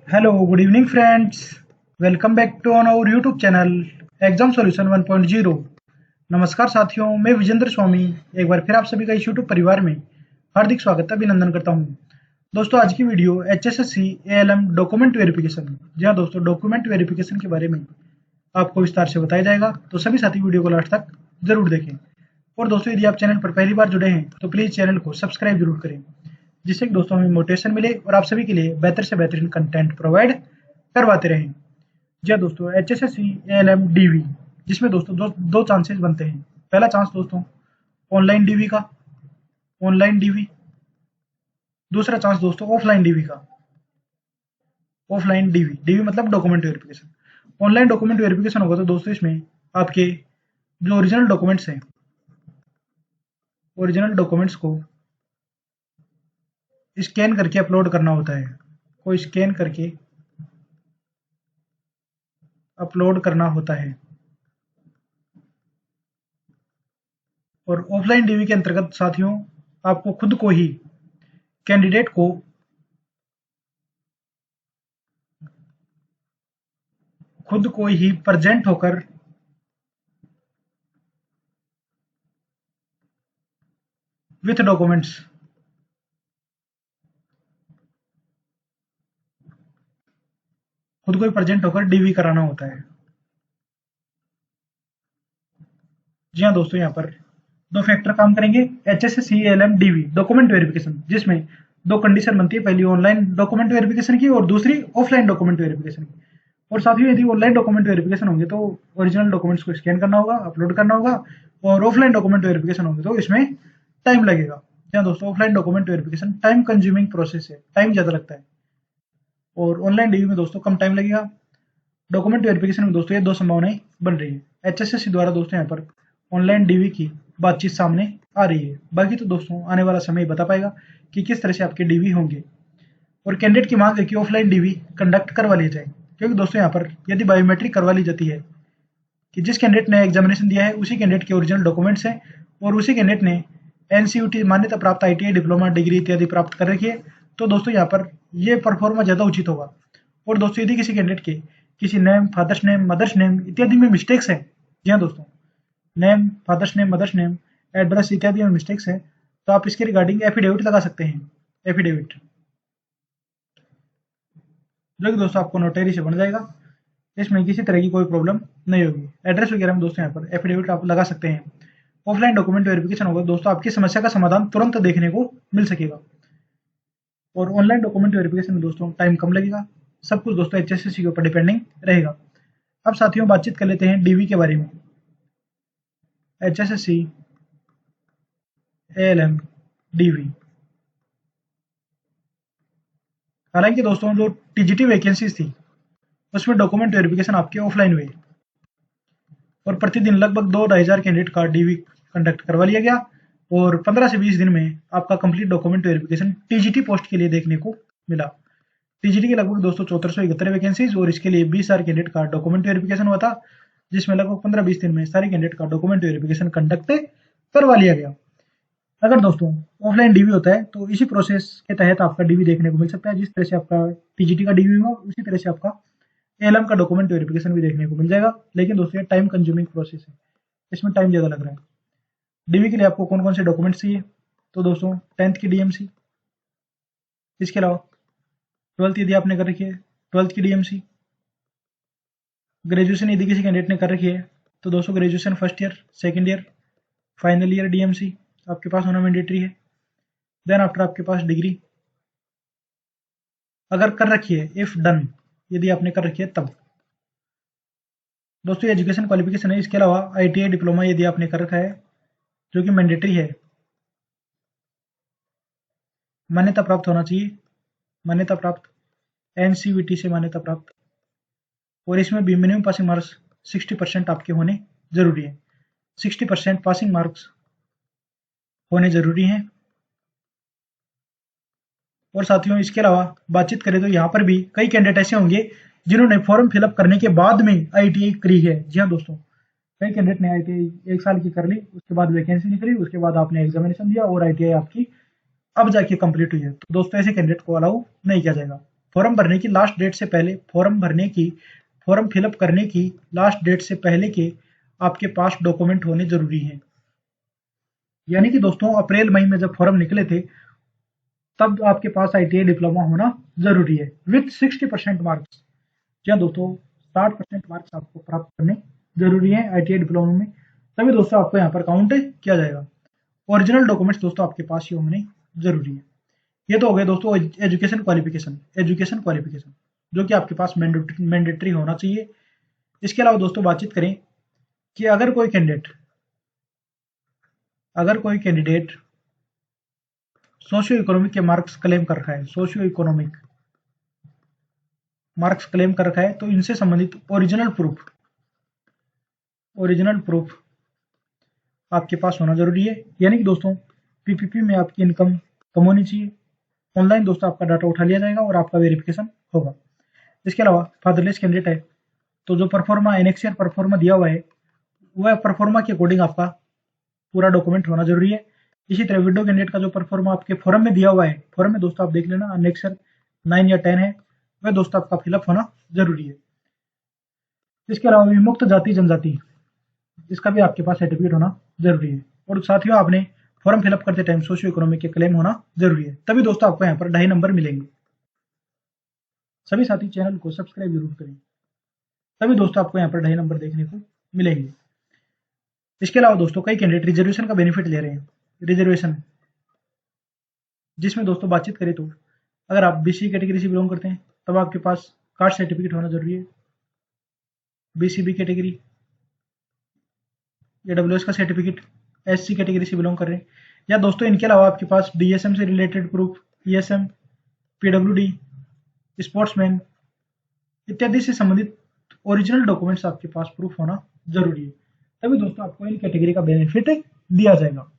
Hello, good evening, friends. Welcome back to on our YouTube channel exam solution 1.0। नमस्कार साथियों, मैं विजेंद्र स्वामी एक बार फिर आप सभी का इस YouTube परिवार में हार्दिक स्वागत अभिनंदन करता हूं। दोस्तों, आज की video HSSC ALM document verification, जी हाँ दोस्तों, डॉक्यूमेंट वेरिफिकेशन के बारे में आपको विस्तार से बताया जाएगा, तो सभी साथी वीडियो को लास्ट तक जरूर देखें। और दोस्तों, यदि आप चैनल पर पहली बार जुड़े हैं तो प्लीज़ चैनल को सब्सक्राइब जरूर करें, जिससे कि दोस्तों हमें मोटिवेशन मिले और आप सभी के लिए बेहतर से बेहतरीन कंटेंट प्रोवाइड करवाते रहें। जी हाँ दोस्तों, HSSC ALM DV, जिसमें दोस्तों दो चांसेस बनते हैं। पहला चांस दोस्तों ऑनलाइन डीवी का, ऑनलाइन डीवी। दूसरा चांस दोस्तों ऑफलाइन डीवी का, ऑफलाइन डीवी। डीवी मतलब document verification. Online document verification होगा तो दोस्तों इसमें आपके जो ओरिजिनल डॉक्यूमेंट्स हैं, ओरिजिनल डॉक्यूमेंट्स को स्कैन करके अपलोड करना होता है, को स्कैन करके अपलोड करना होता है। और ऑफलाइन डीवी के अंतर्गत साथियों आपको खुद को ही, कैंडिडेट को खुद को ही प्रेजेंट होकर विथ डॉक्यूमेंट्स, खुद को ही प्रेजेंट होकर डीवी कराना होता है। जी हाँ दोस्तों, यहाँ पर दो फैक्टर काम करेंगे। HSSC ALM DV document verification, जिसमें दो कंडीशन बनती है, पहली ऑनलाइन डॉक्यूमेंट वेरिफिकेशन की और दूसरी ऑफलाइन डॉक्यूमेंट वेरिफिकेशन की। और साथियों, यदि ऑनलाइन डॉक्यूमेंट वेरिफिकेशन होंगे तो ओरिजिनल डॉक्यूमेंट्स को स्कैन करना होगा, अपलोड करना होगा। और ऑफलाइन डॉक्यूमेंट वेरिफिकेशन होंगे तो इसमें टाइम लगेगा। जी हाँ दोस्तों, offline document verification time consuming process है, टाइम ज़्यादा लगता है। और ऑनलाइन डीवी में दोस्तों कम टाइम लगेगा। डॉक्यूमेंट वेरिफिकेशन में दोस्तों ये दो संभावनाएं बन रही है। HSSC द्वारा दोस्तों यहाँ पर ऑनलाइन डीवी की बातचीत सामने आ रही है। बाकी तो दोस्तों आने वाला समय बता पाएगा कि किस तरह से आपके डीवी होंगे। और कैंडिडेट की मांग है कि ऑफलाइन डीवी कंडक्ट करवा लिया जाए, क्योंकि दोस्तों यहाँ पर यदि बायोमेट्रिक करवा ली जाती है कि जिस कैंडिडेट ने एग्जामिनेशन दिया है उसी कैंडिडेट के ओरिजिनल डॉक्यूमेंट्स हैं और उसी कैंडिडेट ने NCUT मान्यता प्राप्त ITI डिप्लोमा डिग्री इत्यादि प्राप्त कर रखी है, तो दोस्तों यहाँ पर ये परफॉर्मा ज़्यादा उचित होगा। और दोस्तों, यदि किसी कैंडिडेट के किसी name, father's name, mother's name इत्यादि में मिस्टेक्स है, जी हाँ दोस्तों, name, father's name, mother's name, address इत्यादि में मिस्टेक्स है, तो आप इसके रिगार्डिंग एफिडेविट लगा सकते हैं। एफिडेविट जो कि दोस्तों आपको नोटरी से बन जाएगा, इसमें किसी तरह की कोई प्रॉब्लम नहीं होगी। एड्रेस वगैरह में दोस्तों यहाँ पर एफिडेविट आप लगा सकते हैं। ऑफलाइन डॉक्यूमेंट वेरिफिकेशन होगा दोस्तों, आपकी समस्या का समाधान तुरंत देखने को मिल सकेगा। और ऑनलाइन डॉक्यूमेंट वेरिफिकेशन में दोस्तों टाइम कम लगेगा। सब कुछ दोस्तों HSSC के ऊपर डिपेंडिंग रहेगा। अब साथियों बातचीत कर लेते हैं डीवी के बारे में। HSSC ALM DV, हालांकि दोस्तों जो TGT वैकेंसीज थी उसमें डॉक्यूमेंट वेरिफिकेशन आपके ऑफलाइन हुए और प्रतिदिन लगभग 2-2,500 कैंडिडेट का डीवी कंडक्ट करवा लिया गया। और 15 से 20 दिन में आपका complete document verification TGT post के लिए देखने को मिला। TGT के लगभग दोस्तों 1471 वैकेंसीज और इसके लिए 20,000 कैंडिडेट का डॉक्यूमेंट वेरिफिकेशन हुआ था, जिसमें लगभग 15-20 दिन में सारे कैंडिडेट का डॉक्यूमेंट वेरिफिकेशन कंडक्ट करवा लिया गया। अगर दोस्तों ऑफलाइन डीवी होता है तो इसी प्रोसेस के तहत आपका डीवी देखने को मिल सकता है। जिस तरह से आपका TGT का डीवी हुआ उसी तरह से आपका ALM का डॉक्यूमेंट वेरिफिकेशन भी देखने को मिल जाएगा। लेकिन दोस्तों ये टाइम कंज्यूमिंग प्रोसेस है, इसमें टाइम ज़्यादा लग रहा है। डीवी के लिए आपको कौन कौन से डॉक्यूमेंट्स चाहिए, तो दोस्तों 10th की DMC, इसके अलावा 12th यदि आपने कर रखी है 12th की DMC, ग्रेजुएशन यदि किसी कैंडिडेट ने कर रखी है तो दोस्तों graduation first year, second year, final year DMC आपके पास होना मैंडेटरी है। देन आफ्टर आपके पास डिग्री अगर कर रखी है, इफ डन, यदि आपने कर रखी है तब दोस्तों एजुकेशन क्वालिफिकेशन है। इसके अलावा ITI डिप्लोमा यदि आपने कर रखा है जो कि मैंडेटरी है, मान्यता प्राप्त होना चाहिए, मान्यता प्राप्त, NCVT से मान्यता प्राप्त। और इसमें भी मिनिमम पासिंग मार्क्स 60% आपके होने जरूरी है। 60% पासिंग मार्क्स होने जरूरी हैं। और साथियों इसके अलावा बातचीत करें तो यहाँ पर भी कई कैंडिडेट ऐसे होंगे जिन्होंने फॉर्म फिलअप करने के बाद में ITI करी है। जी हाँ दोस्तों, कई कैंडिडेट ने ITI 1 साल की कर ली, उसके बाद वैकेंसी निकली, उसके बाद आपने एग्जामिनेशन दिया और ITI आपकी अब जाके कंप्लीट हुई है, तो दोस्तों ऐसे कैंडिडेट को अलाउ नहीं किया जाएगा। फॉर्म भरने की लास्ट डेट से पहले, फॉर्म फिलअप करने की लास्ट डेट से पहले के आपके पास डॉक्यूमेंट होने जरूरी हैं। यानी कि दोस्तों अप्रैल मई में जब फॉर्म निकले थे तब आपके पास ITI डिप्लोमा होना जरूरी है विथ 60% मार्क्स। क्या दोस्तों 60% मार्क्स आपको प्राप्त करने जरूरी है ITI डिप्लोमा में, तभी दोस्तों आपको यहाँ पर काउंट किया जाएगा। ओरिजिनल डॉक्यूमेंट्स दोस्तों आपके पास ये होने जरूरी है। ये तो हो गया दोस्तों एजुकेशन क्वालिफिकेशन जो कि आपके पास मैंडेटरी होना चाहिए। इसके अलावा दोस्तों बातचीत करें कि अगर कोई कैंडिडेट सोशियो इकोनॉमिक के मार्क्स क्लेम कर रखा है, तो इनसे संबंधित ओरिजिनल प्रूफ आपके पास होना जरूरी है। यानी कि दोस्तों PPP में आपकी इनकम कम होनी चाहिए। ऑनलाइन दोस्तों आपका डाटा उठा लिया जाएगा और आपका वेरिफिकेशन होगा। इसके अलावा फादरलेस कैंडिडेट है तो जो परफॉर्मा एनेक्सियर परफॉर्मा दिया हुआ है वह परफॉर्मा के अकॉर्डिंग आपका पूरा डॉक्यूमेंट होना जरूरी है। इसी तरह विडो कैंडिडेट का जो परफॉर्मा आपके फॉर्म में दिया हुआ है, फॉर्म में दोस्तों आप देख लेना एनेक्सर 9 या 10 है, वह दोस्तों आपका फिलअप होना जरूरी है। इसके अलावा विमुक्त जाति जनजाति, इसका भी आपके पास सर्टिफिकेट होना जरूरी है। और साथियों आपने फॉर्म फिलअप करते टाइम सोशियो इकोनॉमिक के क्लेम होना जरूरी है, तभी दोस्तों आपको यहाँ पर 2.5 नंबर मिलेंगे। सभी साथी चैनल को सब्सक्राइब जरूर करें, तभी दोस्तों आपको यहाँ पर 2.5 नंबर देखने को मिलेंगे। इसके अलावा दोस्तों कई कैंडिडेट रिजर्वेशन का बेनिफिट ले रहे हैं। रिजर्वेशन जिसमें दोस्तों बातचीत करें तो अगर आप BC कैटेगरी से बिलोंग करते हैं तब आपके पास कास्ट सर्टिफिकेट होना जरूरी है। BCB कैटेगरी, AWS का सर्टिफिकेट, SC कैटेगरी से बिलोंग कर रहे हैं, या दोस्तों इनके अलावा आपके पास DSM से related proof, ESM, PWD, sportsman इत्यादि से संबंधित ओरिजिनल डॉक्यूमेंट्स आपके पास प्रूफ होना जरूरी है, तभी दोस्तों आपको इन कैटेगरी का बेनिफिट दिया जाएगा।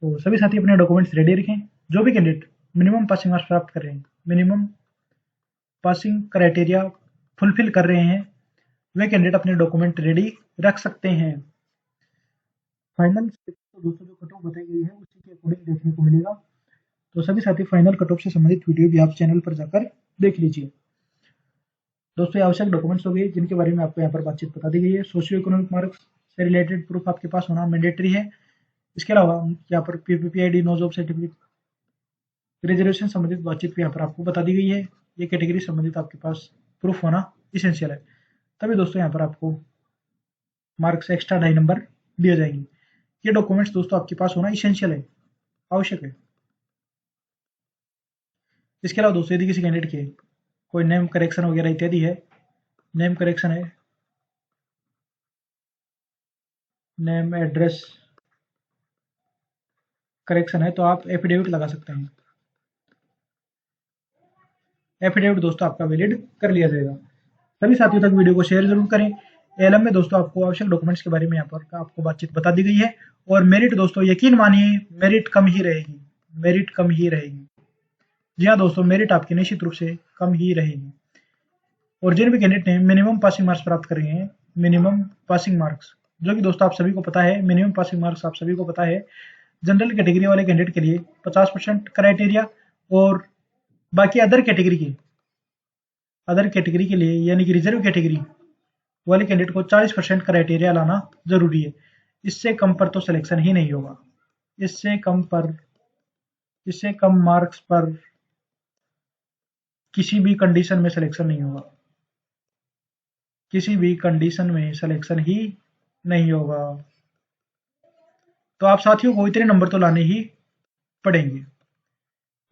तो सभी साथी अपने डॉक्यूमेंट्स रेडी रखें। जो भी कैंडिडेट मिनिमम पासिंग मार्क्स प्राप्त कर रहे हैं, मिनिमम पासिंग क्राइटेरिया फुलफिल कर रहे हैं, वे कैंडिडेट अपने डॉक्यूमेंट रेडी रख सकते हैं। फाइनल तो दोस्तों जो कट ऑफ बताई गई है उसी के अकॉर्डिंग देखने को मिलेगा। तो सभी साथी फाइनल कट ऑफ से संबंधित वीडियो भी आप चैनल पर जाकर देख लीजिए। दोस्तों आवश्यक डॉक्यूमेंट्स हो गए जिनके बारे में आपको यहाँ पर बातचीत बता दी गई है। सोशियो इकोनॉमिक मार्क्स से रिलेटेड प्रूफ आपके पास होना मैंडेटरी है। इसके अलावा यहाँ पर PPPID, no job certificate, reservation संबंधित बातचीत भी यहाँ पर आपको बता दी गई है। ये कैटेगरी संबंधित आपके पास प्रूफ होना इसेंशियल है, तभी दोस्तों यहाँ पर आपको मार्क्स एक्स्ट्रा 2.5 नंबर दिए जाएंगे। ये डॉक्यूमेंट्स दोस्तों आपके पास होना इसेंशियल है, आवश्यक है। इसके अलावा दोस्तों यदि किसी कैंडिडेट के कोई नेम करेक्शन वगैरह इत्यादि है, नेम करेक्शन है, नेम एड्रेस करेक्शन है, तो आप एफिडेविट लगा सकते हैं। एफिडेविट दोस्तों आपका वैलिड कर लिया जाएगा। सभी साथियों तक वीडियो को शेयर जरूर करें। ALM में दोस्तों आपको आवश्यक डॉक्यूमेंट्स के बारे में यहाँ पर आपको बातचीत बता दी गई है। और मेरिट दोस्तों यकीन मानिए मेरिट कम ही रहेगी। जी हाँ दोस्तों, मेरिट आपकी निश्चित रूप से कम ही रहेगी। और जिन भी कैंडिडेट ने मिनिमम पासिंग मार्क्स प्राप्त कर रहे हैं, मिनिमम पासिंग मार्क्स जो कि दोस्तों आप सभी को पता है, मिनिमम पासिंग मार्क्स आप सभी को पता है, जनरल कैटेगरी वाले कैंडिडेट के लिए 50% क्राइटेरिया और बाकी अदर कैटेगरी के लिए यानी कि रिजर्व कैटेगरी वाले कैंडिडेट को 40% क्राइटेरिया लाना जरूरी है। इससे कम पर तो सिलेक्शन ही नहीं होगा। इससे कम मार्क्स पर किसी भी कंडीशन में सिलेक्शन नहीं होगा, किसी भी कंडीशन में सिलेक्शन ही नहीं होगा। तो आप साथियों को इतने नंबर तो लाने ही पड़ेंगे।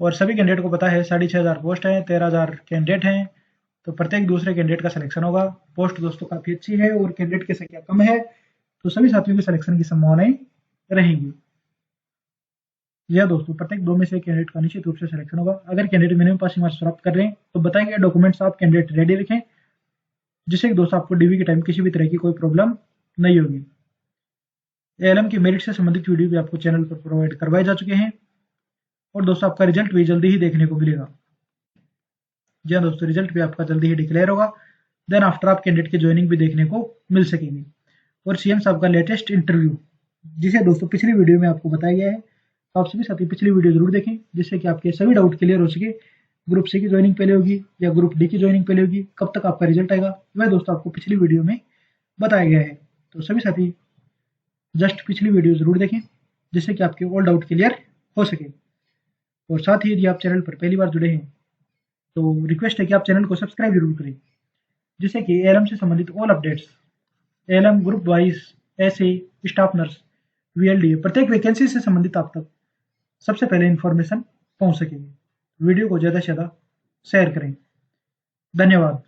और सभी कैंडिडेट को पता है 6,500 पोस्ट है, 13,000 कैंडिडेट हैं, तो प्रत्येक दूसरे कैंडिडेट का सिलेक्शन होगा। पोस्ट दोस्तों काफी अच्छी है और कैंडिडेट की संख्या कम है, तो सभी साथियों के सिलेक्शन की संभावनाएं रहेंगी। यह दोस्तों प्रत्येक 2 में से कैंडिडेट का निश्चित रूप से सिलेक्शन होगा। अगर कैंडिडेट मिनिमम पासिंग मार्क्स प्राप्त कर रहे हैं तो बताएंगे डॉक्यूमेंट्स आप कैंडिडेट रेडी रखें, जिससे दोस्तों आपको DV के टाइम किसी भी तरह की कोई प्रॉब्लम नहीं होगी। ALM की मेरिट से संबंधित वीडियो भी आपको चैनल पर प्रोवाइड करवाए जा चुके हैं और दोस्तों आपका रिजल्ट भी जल्दी ही देखने को मिलेगा। जी हाँ दोस्तों, रिजल्ट भी आपका जल्दी ही डिक्लेयर होगा। देन आफ्टर आप कैंडिडेट की ज्वाइनिंग भी देखने को मिल सकेगी। और CM साहब का लेटेस्ट इंटरव्यू, जिसे दोस्तों पिछली वीडियो में आपको बताया गया है, तो आप सभी साथी पिछली वीडियो जरूर देखें, जिससे कि आपके सभी डाउट क्लियर हो सके ग्रुप सी की ज्वाइनिंग पहले होगी या ग्रुप डी की ज्वाइनिंग पहले होगी, कब तक आपका रिजल्ट आएगा, वह दोस्तों आपको पिछली वीडियो में बताया गया है। तो सभी साथी जस्ट पिछली वीडियो जरूर देखें जिससे कि आपके ऑल डाउट क्लियर हो सके। और साथ ही यदि आप चैनल पर पहली बार जुड़े हैं तो रिक्वेस्ट है कि आप चैनल को सब्सक्राइब जरूर करें, जिससे कि एएलएम से संबंधित all updates, ALM group wise, SA, staff nurse, VLD प्रत्येक वैकेंसी से संबंधित आप तक सबसे पहले इन्फॉर्मेशन पहुंच सकेगी। वीडियो को ज़्यादा से ज़्यादा शेयर करें। धन्यवाद।